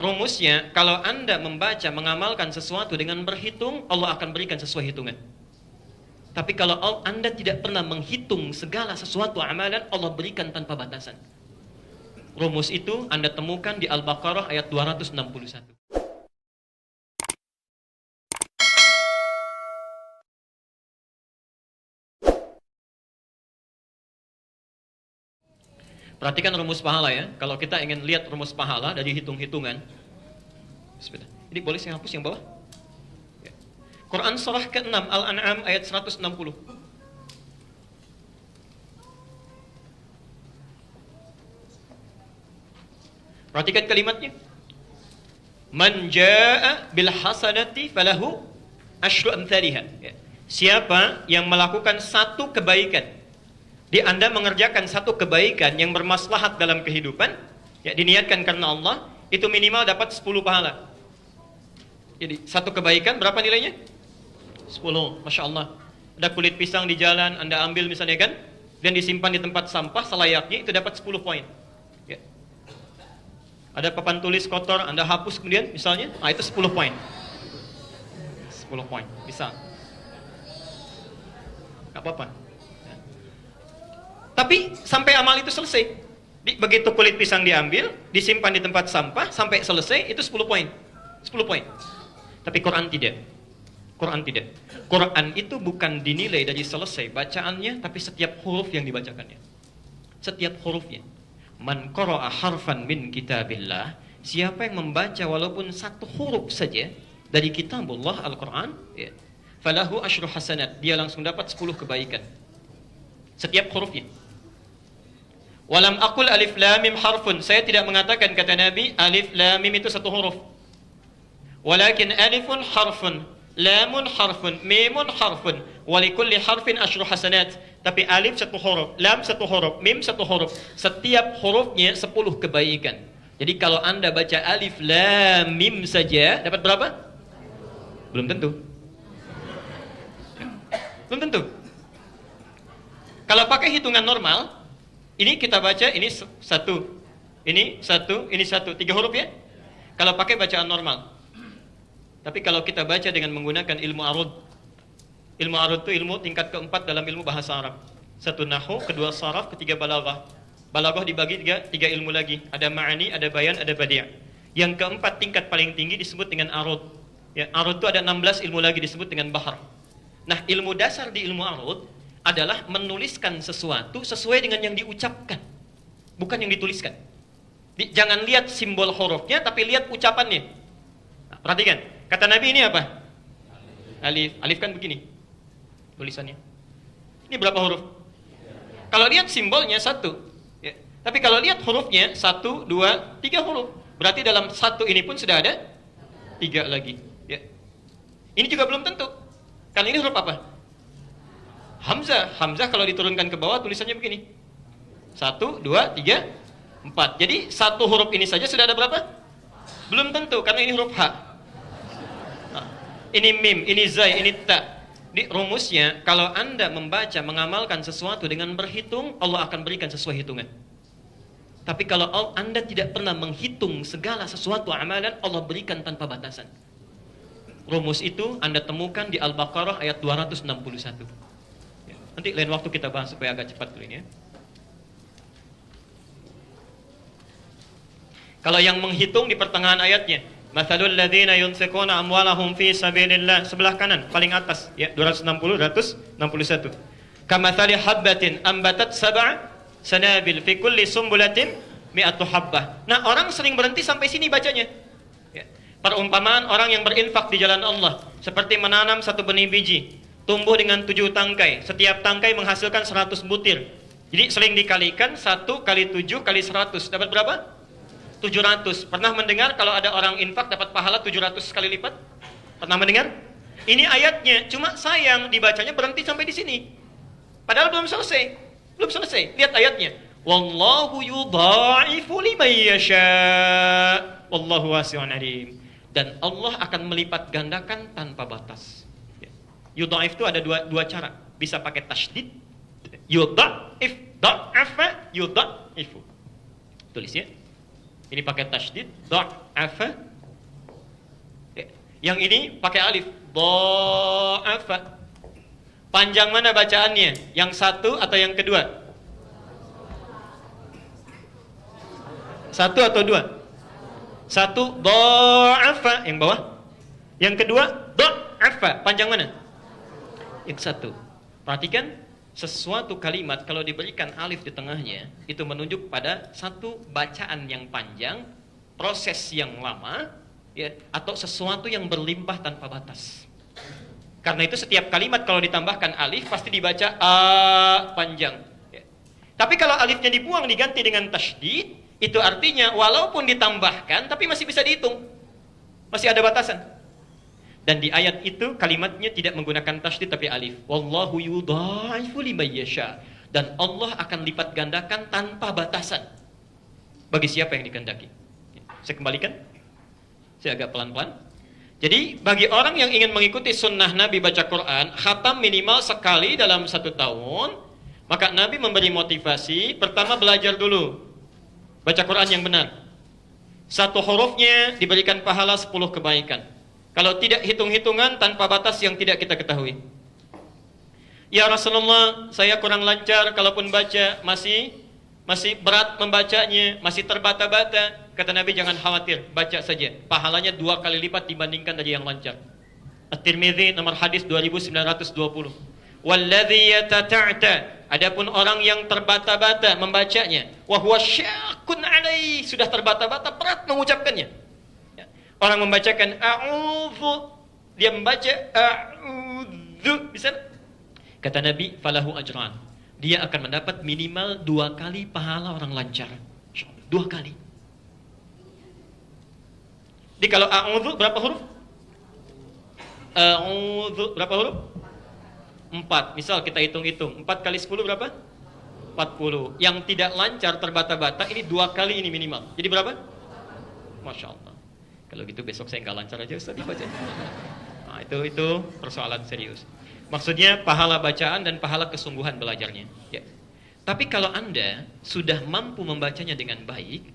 Rumusnya, kalau Anda membaca, mengamalkan sesuatu dengan berhitung, Allah akan berikan sesuai hitungan. Tapi kalau Anda tidak pernah menghitung segala sesuatu amalan, Allah berikan tanpa batasan. Rumus itu Anda temukan di Al-Baqarah ayat 261. Perhatikan rumus pahala ya. Kalau kita ingin lihat rumus pahala dari hitung-hitungan. Ini boleh saya hapus yang bawah? Ya. Quran surah ke-6 Al-An'am ayat 160. Perhatikan kalimatnya. Man jaa'a bil hasanati falahu asyru amthaliha. Ya. Siapa yang melakukan satu kebaikan, di Anda mengerjakan satu kebaikan yang bermaslahat dalam kehidupan, ya diniatkan karena Allah, itu minimal dapat 10 pahala. Jadi satu kebaikan berapa nilainya? 10. Masya Allah. Ada kulit pisang di jalan, Anda ambil misalnya kan, dan disimpan di tempat sampah selayaknya, itu dapat 10 poin. Ya. Ada papan tulis kotor, Anda hapus kemudian misalnya, itu 10 poin. 10 poin, bisa. Gak apa-apa. Tapi sampai amal itu selesai. Begitu kulit pisang diambil, disimpan di tempat sampah, sampai selesai, itu 10 poin. 10 poin. Tapi Quran tidak. Quran tidak. Quran itu bukan dinilai dari selesai bacaannya, tapi setiap huruf yang dibacakannya. Setiap hurufnya. Man qara'a harfan min kitabillah, siapa yang membaca walaupun satu huruf saja dari kitabullah Al-Quran, ya, falahu asyru hasanat, dia langsung dapat 10 kebaikan. Setiap hurufnya. Walam aqul alif lam mim harfun. Saya tidak mengatakan, kata Nabi, alif lam mim itu satu huruf. Walakin alifun harfun, lamun harfun, mimun harfun, walikulli harfin asyru hasanat. Tapi alif satu huruf, lam satu huruf, mim satu huruf. Setiap hurufnya 10 kebaikan. Jadi kalau Anda baca alif lam mim saja, dapat berapa? Belum tentu. Belum tentu. Kalau pakai hitungan normal, ini kita baca, ini satu, ini satu, ini satu, 3 huruf ya. Kalau pakai bacaan normal. Tapi kalau kita baca dengan menggunakan ilmu arud, ilmu arud itu ilmu tingkat keempat dalam ilmu bahasa Arab. 1 nahu, 2 saraf, 3 balaghah. Balaghah dibagi 3 ilmu lagi. Ada ma'ani, ada bayan, ada badi'. Yang keempat tingkat paling tinggi disebut dengan arud. Ya, arud itu ada 16 ilmu lagi disebut dengan bahar. Nah, ilmu dasar di ilmu arud adalah menuliskan sesuatu sesuai dengan yang diucapkan, bukan yang dituliskan. Jangan lihat simbol hurufnya, tapi lihat ucapannya. Nah, perhatikan, kata Nabi ini apa? Alif. Alif kan begini tulisannya. Ini berapa huruf? Kalau lihat simbolnya 1, ya. Tapi kalau lihat hurufnya 1, 2, 3 huruf. Berarti dalam 1 ini pun sudah ada 3 lagi. Ya. Ini juga belum tentu. Karena ini huruf apa? Hamzah. Hamzah kalau diturunkan ke bawah tulisannya begini. 1, 2, 3, 4. Jadi 1 huruf ini saja sudah ada berapa? Belum tentu, karena ini huruf H. Nah, ini mim, ini zai, ini ta. Di rumusnya, kalau Anda membaca, mengamalkan sesuatu dengan berhitung, Allah akan berikan sesuai hitungan. Tapi kalau Anda tidak pernah menghitung segala sesuatu amalan, Allah berikan tanpa batasan. Rumus itu Anda temukan di Al-Baqarah ayat 261. Nanti lain waktu kita bahas supaya agak cepat dulu ini ya. Kalau yang menghitung di pertengahan ayatnya, mathalul ladzina yunfiquna amwalahum fi sabilillah, sebelah kanan paling atas ya, 261. Kamathali habbatin ambatat sab'a sanabil fi kulli sumbulatin mi'atu habbah. Nah, orang sering berhenti sampai sini bacanya. Ya. Perumpamaan orang yang berinfak di jalan Allah seperti menanam satu benih biji, tumbuh dengan 7 tangkai. Setiap tangkai menghasilkan 100 butir. Jadi sering dikalikan 1 kali 7 kali 100. Dapat berapa? 700. Pernah mendengar kalau ada orang infak dapat pahala 700 kali lipat? Pernah mendengar? Ini ayatnya. Cuma sayang dibacanya berhenti sampai di sini. Padahal belum selesai. Belum selesai. Lihat ayatnya. Wallahu yudha'ifu liman yasha. Wallahu wasi'un alim. Dan Allah akan melipat gandakan tanpa batas. Yudha'if itu ada dua cara. Bisa pakai tasydid. Yudha'if, dha'afa, yudha'ifu. Tulis ya. Ini pakai tasydid, dha'afa. Yang ini pakai alif, dha'afa. Panjang mana bacaannya? Yang satu atau yang kedua? Satu atau dua? Satu, dha'afa, yang bawah. Yang kedua, dha'afa. Panjang mana? Yang satu. Perhatikan, sesuatu kalimat kalau diberikan alif di tengahnya, itu menunjuk pada satu bacaan yang panjang, proses yang lama, ya, atau sesuatu yang berlimpah tanpa batas. Karena itu setiap kalimat kalau ditambahkan alif pasti dibaca a panjang. Ya. Tapi kalau alifnya dibuang diganti dengan tasydid, itu artinya walaupun ditambahkan tapi masih bisa dihitung. Masih ada batasan. Dan di ayat itu kalimatnya tidak menggunakan tasydid tapi alif. Wallahu yudha'ifu liman yasha. Dan Allah akan lipat gandakan tanpa batasan. Bagi siapa yang dikehendaki. Saya kembalikan. Saya agak pelan-pelan. Jadi bagi orang yang ingin mengikuti sunnah Nabi baca Quran, khatam minimal sekali dalam 1 tahun, maka Nabi memberi motivasi, pertama belajar dulu baca Quran yang benar. Satu hurufnya diberikan pahala 10 kebaikan. Kalau tidak hitung-hitungan tanpa batas yang tidak kita ketahui. Ya Rasulullah, saya kurang lancar kalaupun baca, masih berat membacanya, masih terbata-bata. Kata Nabi, jangan khawatir, baca saja. Pahalanya 2 kali lipat dibandingkan dari yang lancar. At-Tirmidzi nomor hadis 2920. Walladzi yatata'ta. Adapun orang yang terbata-bata membacanya, wa huwa syaqqun alaihi, sudah terbata-bata berat mengucapkannya. Ya. Orang membacakan a'udzu, dia membaca a'udzu, bisa? Kata Nabi, falahu ajran. Dia akan mendapat minimal 2 kali pahala orang lancar. 2 kali. Jadi kalau a'udzu berapa huruf? A'udzu berapa huruf? 4. Misal kita hitung-hitung. 4 kali 10 berapa? 40. Yang tidak lancar terbata-bata ini 2 kali ini minimal. Jadi berapa? Masya Allah. Kalau gitu besok saya nggak lancar aja Ustaz dibaca. Nah, itu persoalan serius. Maksudnya pahala bacaan dan pahala kesungguhan belajarnya. Ya. Tapi kalau Anda sudah mampu membacanya dengan baik,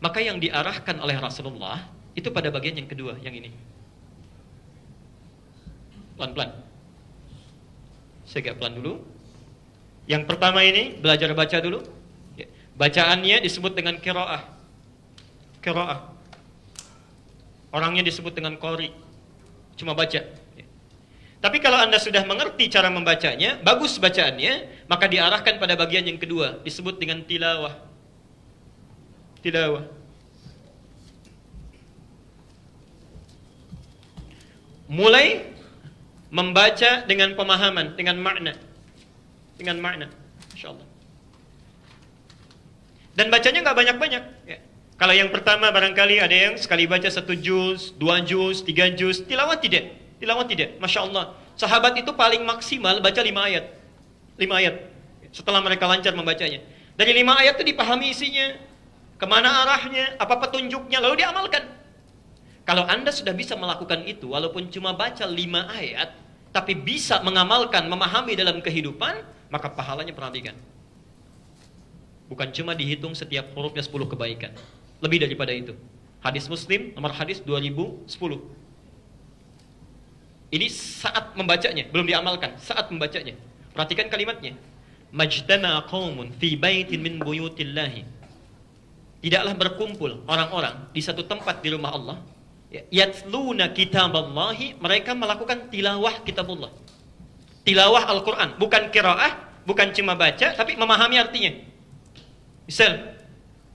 maka yang diarahkan oleh Rasulullah itu pada bagian yang kedua, yang ini. Pelan-pelan. Saya agak pelan dulu. Yang pertama ini, belajar baca dulu. Ya. Bacaannya disebut dengan qiraah. Qiraah. Orangnya disebut dengan qari. Cuma baca. Ya. Tapi kalau Anda sudah mengerti cara membacanya, bagus bacaannya, maka diarahkan pada bagian yang kedua, disebut dengan tilawah. Tilawah. Mulai membaca dengan pemahaman, dengan makna. Dengan makna, insyaallah. Dan bacanya nggak banyak-banyak. Ya. Kalau yang pertama barangkali ada yang sekali baca 1 juz, 2 juz, 3 juz. Tilawah tidak. Tilawah tidak. Masya Allah. Sahabat itu paling maksimal baca 5 ayat. 5 ayat. Setelah mereka lancar membacanya. Dari 5 ayat itu dipahami isinya. Kemana arahnya, apa petunjuknya, lalu diamalkan. Kalau Anda sudah bisa melakukan itu, walaupun cuma baca 5 ayat, tapi bisa mengamalkan, memahami dalam kehidupan, maka pahalanya perhatikan. Bukan cuma dihitung setiap hurufnya 10 kebaikan. Lebih daripada itu. Hadis Muslim, nomor hadis 2010. Ini saat membacanya, belum diamalkan, saat membacanya. Perhatikan kalimatnya. Majtama qaumun fi baitin min buyutillahi. Tidaklah berkumpul orang-orang di satu tempat di rumah Allah. Yatluna kitaballahi, mereka melakukan tilawah kitabullah. Tilawah Al-Quran, bukan qiraah, bukan cuma baca, tapi memahami artinya. Misal,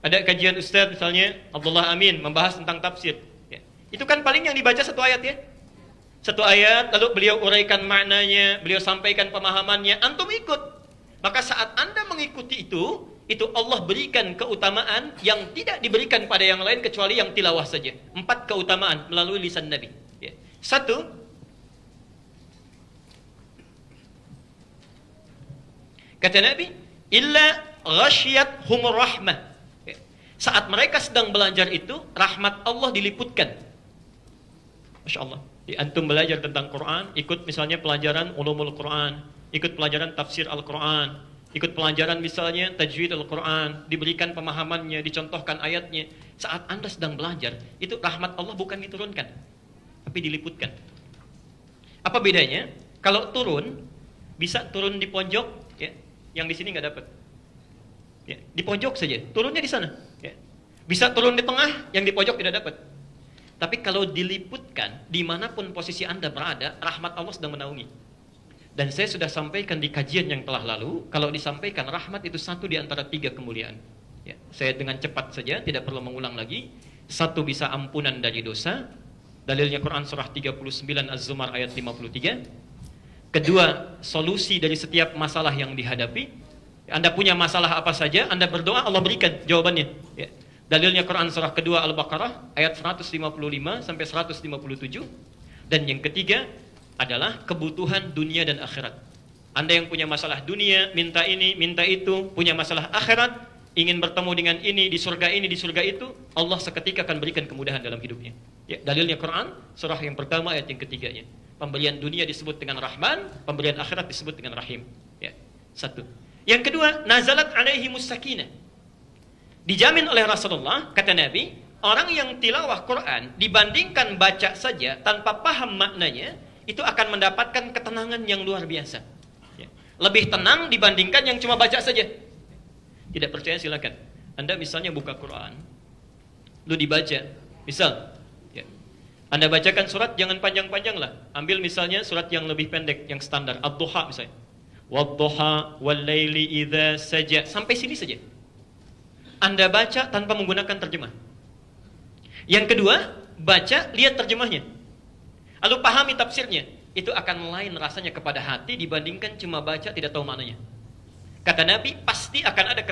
ada kajian Ustaz misalnya Abdullah Amin membahas tentang tafsir. Ya. Itu kan paling yang dibaca 1 ayat ya. 1 ayat, lalu beliau uraikan maknanya, beliau sampaikan pemahamannya, antum ikut. Maka saat Anda mengikuti itu Allah berikan keutamaan yang tidak diberikan pada yang lain kecuali yang tilawah saja. 4 keutamaan melalui lisan Nabi. Ya. 1, kata Nabi, illa ghasyiyat humur rahmah. Ya. Saat mereka sedang belajar itu, rahmat Allah diliputkan. Masya Allah. Di antum belajar tentang Quran, ikut misalnya pelajaran ulumul Quran, ikut pelajaran tafsir Al-Quran, ikut pelajaran misalnya tajwid Al-Quran, diberikan pemahamannya, dicontohkan ayatnya. Saat Anda sedang belajar, itu rahmat Allah bukan diturunkan, tapi diliputkan. Apa bedanya? Kalau turun, bisa turun di pojok, ya, yang di sini nggak dapat. Ya, di pojok saja, turunnya di sana. Ya. Bisa turun di tengah, yang di pojok tidak dapat. Tapi kalau diliputkan, dimanapun posisi Anda berada, rahmat Allah sedang menaungi. Dan saya sudah sampaikan di kajian yang telah lalu, kalau disampaikan rahmat itu satu di antara 3 kemuliaan. Ya, saya dengan cepat saja, tidak perlu mengulang lagi. Satu, bisa ampunan dari dosa. Dalilnya Quran surah 39 Az-Zumar ayat 53. Kedua, solusi dari setiap masalah yang dihadapi. Anda punya masalah apa saja, Anda berdoa, Allah berikan jawabannya. Ya. Dalilnya Quran surah kedua Al-Baqarah ayat 155 sampai 157. Dan yang ketiga adalah kebutuhan dunia dan akhirat. Anda yang punya masalah dunia, minta ini, minta itu, punya masalah akhirat, ingin bertemu dengan ini, di surga itu, Allah seketika akan berikan kemudahan dalam hidupnya. Ya, dalilnya Quran surah yang pertama ayat yang ketiganya. Pemberian dunia disebut dengan Rahman, pemberian akhirat disebut dengan Rahim. Ya, satu. Yang kedua, nazalat alaihimus sakinah. Dijamin oleh Rasulullah, kata Nabi, orang yang tilawah Quran dibandingkan baca saja tanpa paham maknanya, itu akan mendapatkan ketenangan yang luar biasa. Ya. Lebih tenang dibandingkan yang cuma baca saja. Tidak percaya silakan. Anda misalnya buka Quran, lu dibaca, misal, ya. Anda bacakan surat jangan panjang-panjang lah. Ambil misalnya surat yang lebih pendek, yang standar, Ad-Duha misalnya. Wad-duha wal-laili idza saja. Sampai sini saja. Anda baca tanpa menggunakan terjemah. Yang kedua, baca, lihat terjemahnya. Lalu pahami tafsirnya. Itu akan lain rasanya kepada hati dibandingkan cuma baca tidak tahu maknanya. Kata Nabi, pasti akan ada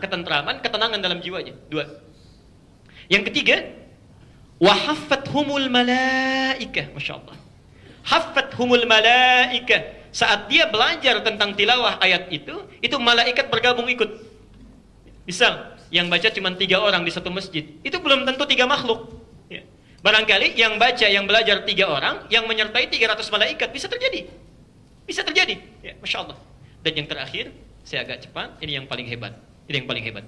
ketentraman, ketenangan dalam jiwanya. 2. Yang ketiga, wa haffathumul malaikah. Masya Allah. Haffathumul malaikah. Saat dia belajar tentang tilawah ayat itu malaikat bergabung ikut. Misal, yang baca cuma 3 orang di satu masjid, itu belum tentu 3 makhluk. Ya. Barangkali yang baca, yang belajar 3 orang, yang menyertai 300 malaikat, bisa terjadi. Bisa terjadi. Ya, Masya Allah. Dan yang terakhir, saya agak cepat, ini yang paling hebat. Ini yang paling hebat.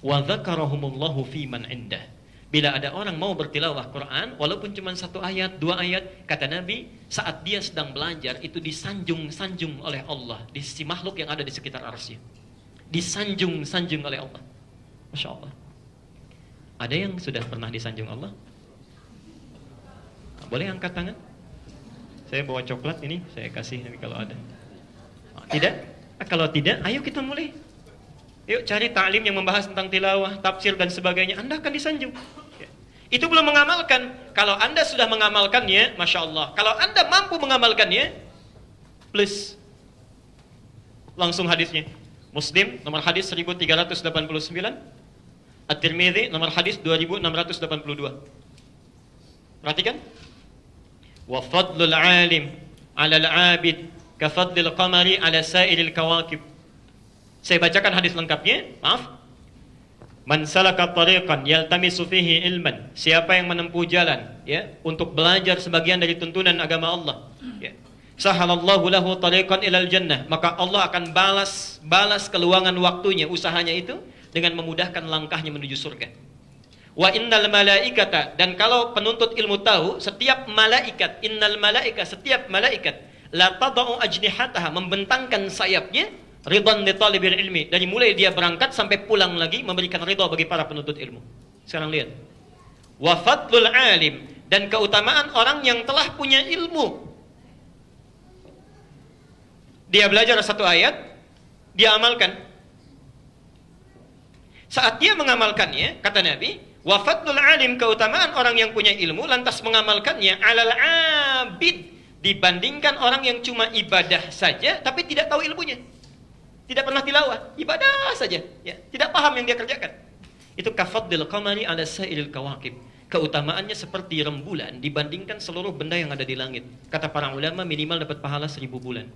Wa dzakarahumullahu fi man indah. Bila ada orang mau bertilawah Quran, walaupun cuma 1 ayat, 2 ayat, kata Nabi, saat dia sedang belajar, itu disanjung-sanjung oleh Allah, di sisi makhluk yang ada di sekitar arsy. Disanjung-sanjung oleh Allah. Masya Allah. Ada yang sudah pernah disanjung Allah? Boleh angkat tangan? Saya bawa coklat ini, saya kasih nanti kalau ada. Tidak? Kalau tidak, ayo kita mulai. Yuk cari ta'lim yang membahas tentang tilawah, tafsir dan sebagainya. Anda akan disanjung. Itu belum mengamalkan. Kalau Anda sudah mengamalkannya, Masya Allah. Kalau Anda mampu mengamalkannya, plus. Langsung hadisnya. Muslim, nomor hadis 1389. At-Tirmidzi, nomor hadis 2682. Perhatikan. Wa fadlul alim 'ala al-'abid ka fadlil qamari 'ala sa'iril kawakib. Saya bacakan hadis lengkapnya, maaf. Man salaka tariqan yaltamisu fihi ilman. Siapa yang menempuh jalan, ya, untuk belajar sebagian dari tuntunan agama Allah, ya. Sahalallahu lahu tariqan ilal jannah, maka Allah akan balas keluangan waktunya, usahanya itu dengan memudahkan langkahnya menuju surga. Wa innal malaikata, dan kalau penuntut ilmu tahu, setiap malaikat, innal malaika, setiap malaikat, la tadau ajnihataha, membentangkan sayapnya, ridwan li talibil ilmi, dari mulai dia berangkat sampai pulang lagi memberikan ridha bagi para penuntut ilmu. Sekarang lihat. Wa fadlul alim, dan keutamaan orang yang telah punya ilmu. Dia belajar 1 ayat, dia amalkan. Saat dia mengamalkannya, kata Nabi, wa fadlul alim, keutamaan orang yang punya ilmu lantas mengamalkannya, alal abid, dibandingkan orang yang cuma ibadah saja tapi tidak tahu ilmunya. Tidak pernah tilawah, ibadah saja, ya, tidak paham yang dia kerjakan. Itu kafadlil qamari ala sa'iril kawakib. Keutamaannya seperti rembulan dibandingkan seluruh benda yang ada di langit. Kata para ulama, minimal dapat pahala 1000 bulan.